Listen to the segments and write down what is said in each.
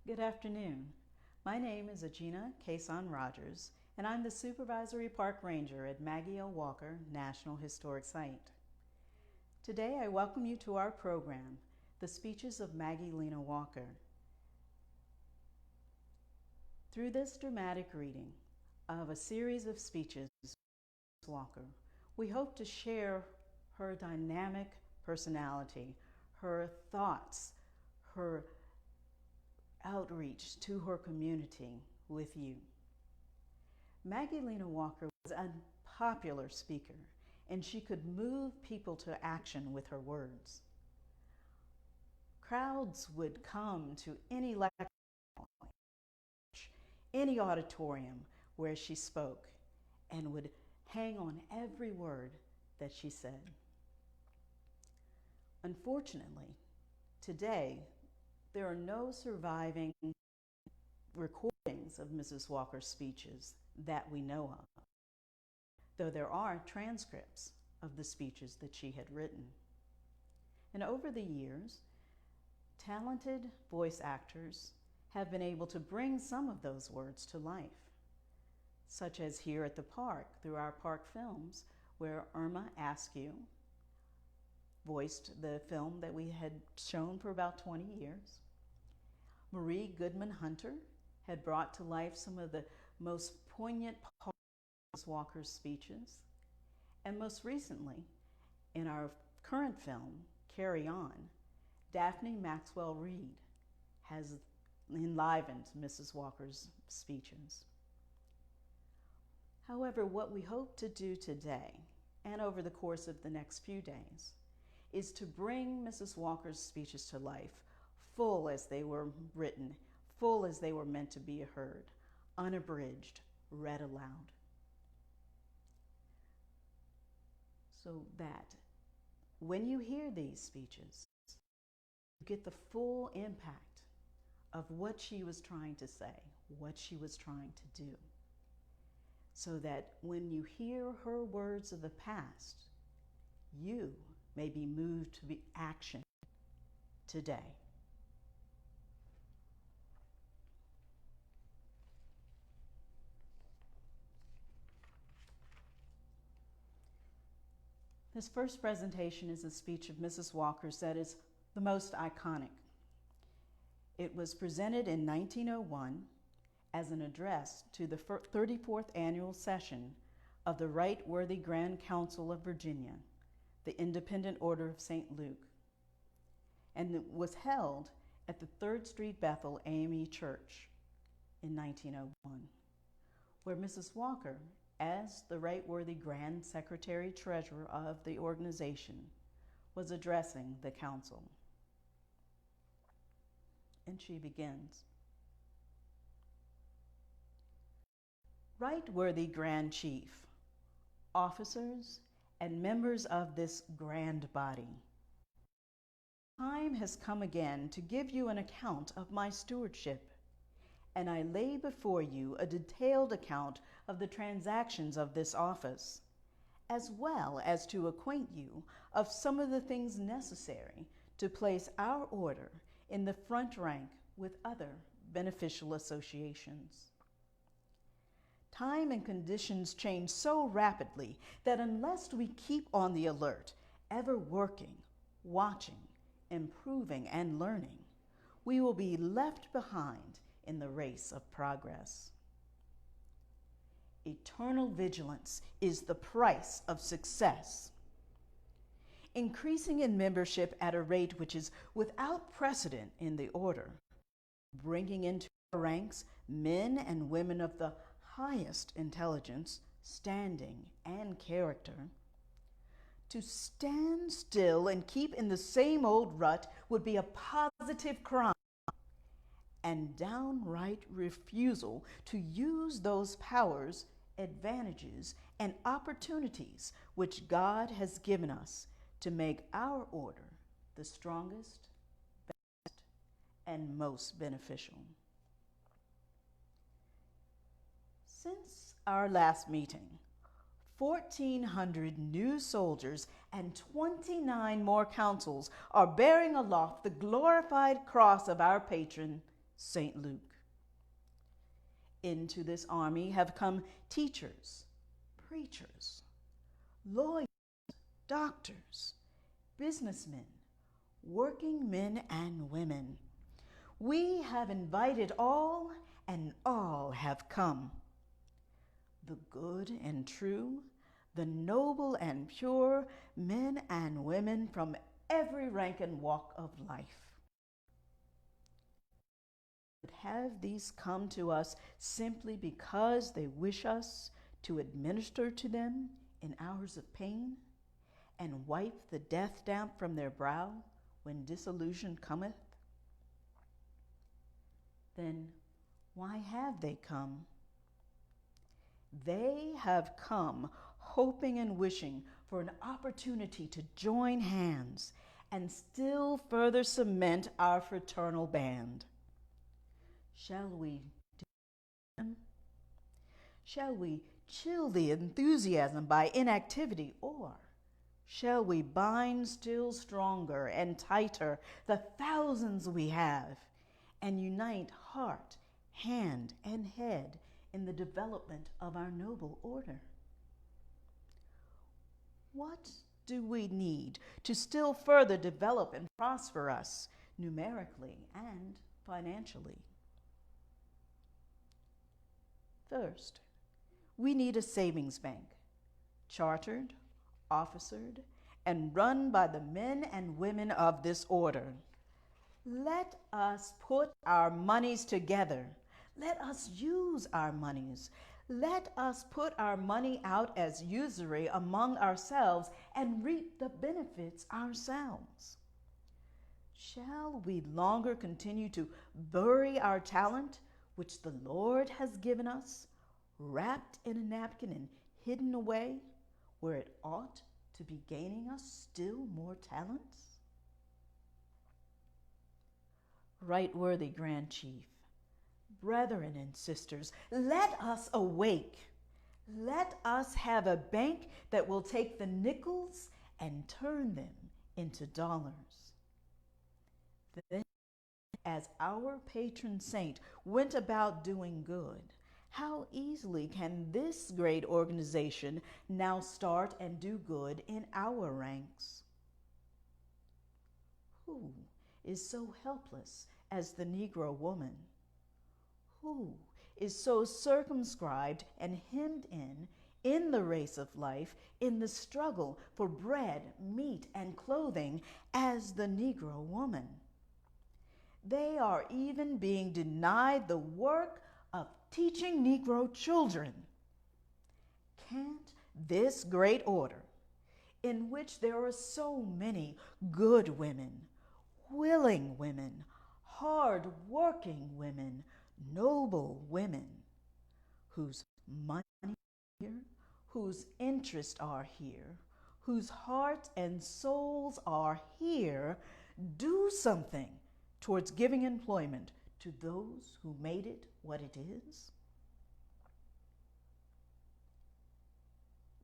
Good afternoon. My name is Agina Kason Rogers, and I'm the Supervisory Park Ranger at Maggie L National Historic Site. Today I welcome you to our program, The Speeches of Maggie Lena Walker. Through this dramatic reading of a series of speeches of Mrs. Walker, we hope to share her dynamic personality, her thoughts, her outreach to her community with you. Maggie Lena Walker was a popular speaker, and she could move people to action with her words. Crowds would come to any lecture, any auditorium where she spoke, and would hang on every word that she said. Unfortunately, today, there are no surviving recordings of Mrs. Walker's speeches that we know of, though there are transcripts of the speeches that she had written. And over the years, talented voice actors have been able to bring some of those words to life, such as here at the park through our park films, where Irma Askew voiced the film that we had shown for about 20 years. Marie Goodman Hunter had brought to life some of the most poignant parts of Mrs. Walker's speeches. And most recently, in our current film, Carry On, Daphne Maxwell Reid has enlivened Mrs. Walker's speeches. However, what we hope to do today, and over the course of the next few days, is to bring Mrs. Walker's speeches to life, full as they were written, full as they were meant to be heard, unabridged, read aloud. So that when you hear these speeches, you get the full impact of what she was trying to say, what she was trying to do. So that when you hear her words of the past, you may be moved to action today. This first presentation is a speech of Mrs. Walker's that is the most iconic. It was presented in 1901 as an address to the 34th annual session of the Right Worthy Grand Council of Virginia, the Independent Order of St. Luke, and it was held at the 3rd Street Bethel AME Church in 1901, where Mrs. Walker, as the Right Worthy Grand Secretary Treasurer of the organization, was addressing the council. And she begins. Right Worthy Grand Chief, officers, and members of this grand body, time has come again to give you an account of my stewardship, and I lay before you a detailed account of the transactions of this office, as well as to acquaint you of some of the things necessary to place our order in the front rank with other beneficial associations. Time and conditions change so rapidly that unless we keep on the alert, ever working, watching, improving, and learning, we will be left behind in the race of progress. Eternal vigilance is the price of success. Increasing in membership at a rate which is without precedent in the order, bringing into our ranks men and women of the highest intelligence, standing, and character. To stand still and keep in the same old rut would be a positive crime, and downright refusal to use those powers, advantages, and opportunities which God has given us to make our order the strongest, best, and most beneficial. Since our last meeting, 1,400 new soldiers and 29 more councils are bearing aloft the glorified cross of our patron, St. Luke. Into this army have come teachers, preachers, lawyers, doctors, businessmen, working men and women. We have invited all, and all have come. The good and true, the noble and pure, men and women from every rank and walk of life. But have these come to us simply because they wish us to administer to them in hours of pain and wipe the death damp from their brow when disillusion cometh? Then why have they come? They have come hoping and wishing for an opportunity to join hands and still further cement our fraternal band. Shall we do them? Shall we chill the enthusiasm by inactivity, or shall we bind still stronger and tighter the thousands we have and unite heart, hand, and head in the development of our noble order? What do we need to still further develop and prosper us numerically and financially? First, we need a savings bank, chartered, officered, and run by the men and women of this order. Let us put our monies together. Let us use our monies. Let us put our money out as usury among ourselves and reap the benefits ourselves. Shall we longer continue to bury our talent, which the Lord has given us, wrapped in a napkin and hidden away, where it ought to be gaining us still more talents? Right worthy Grand Chief, brethren and sisters, let us awake. Let us have a bank that will take the nickels and turn them into dollars. Then, as our patron saint went about doing good, how easily can this great organization now start and do good in our ranks? Who is so helpless as the Negro woman? Who is so circumscribed and hemmed in the race of life, in the struggle for bread, meat, and clothing as the Negro woman? They are even being denied the work of teaching Negro children. Can't this great order, in which there are so many good women, willing women, hard-working women, noble women, whose money is here, whose interests are here, whose hearts and souls are here, do something towards giving employment to those who made it what it is?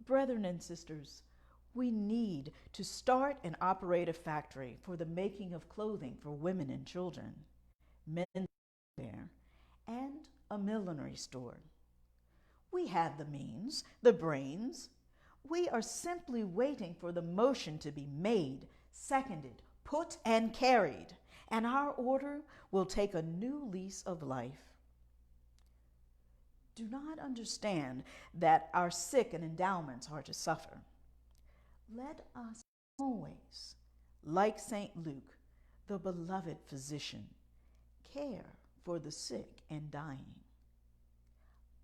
Brethren and sisters, we need to start and operate a factory for the making of clothing for women and children, men's wear, and a millinery store. We have the means, the brains. We are simply waiting for the motion to be made, seconded, put, and carried, and our order will take a new lease of life. Do not understand that our sick and endowments are to suffer. Let us always, like St. Luke, the beloved physician, care for the sick and dying.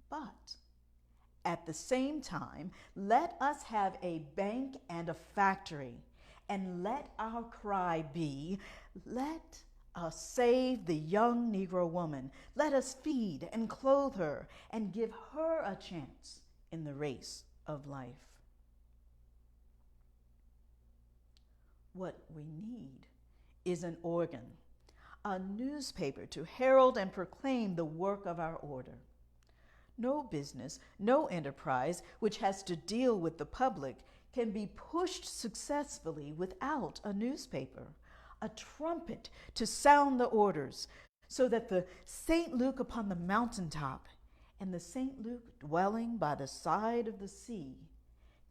But at the same time, let us have a bank and a factory, and let our cry be, let us save the young Negro woman. Let us feed and clothe her and give her a chance in the race of life. What we need is an organ, a newspaper to herald and proclaim the work of our order. No business, no enterprise which has to deal with the public can be pushed successfully without a newspaper, a trumpet to sound the orders, so that the St. Luke upon the mountaintop and the St. Luke dwelling by the side of the sea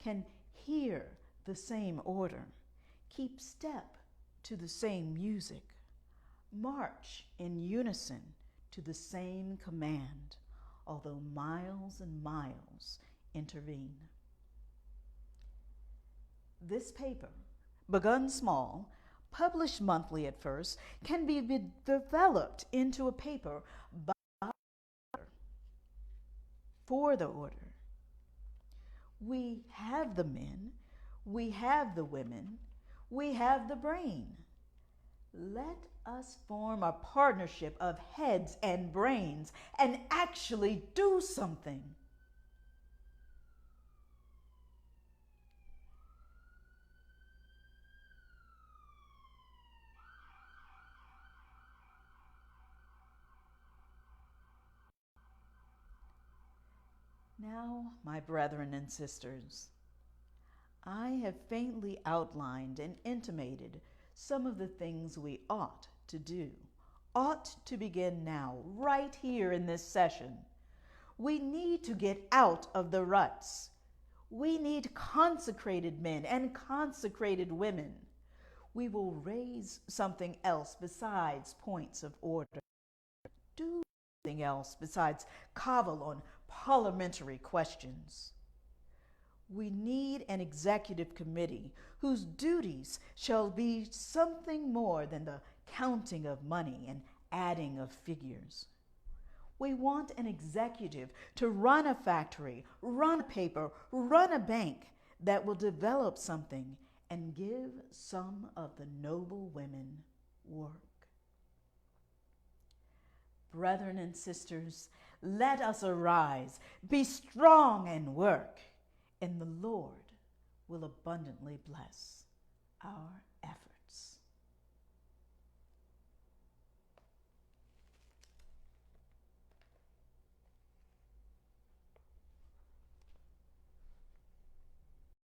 can hear the same order, keep step to the same music, march in unison to the same command, although miles and miles intervene. This paper, begun small, published monthly at first, can be developed into a paper by for the order. We have the men, we have the women, we have the brain. Let us form a partnership of heads and brains and actually do something. Now, my brethren and sisters, I have faintly outlined and intimated some of the things we ought to do, ought to begin now, right here in this session. We need to get out of the ruts. We need consecrated men and consecrated women. We will raise something else besides points of order. Do something else besides cavil on parliamentary questions. We need an executive committee whose duties shall be something more than the counting of money and adding of figures. We want an executive to run a factory, run a paper, run a bank that will develop something and give some of the noble women work. Brethren and sisters, let us arise, be strong and work, and the Lord will abundantly bless our efforts.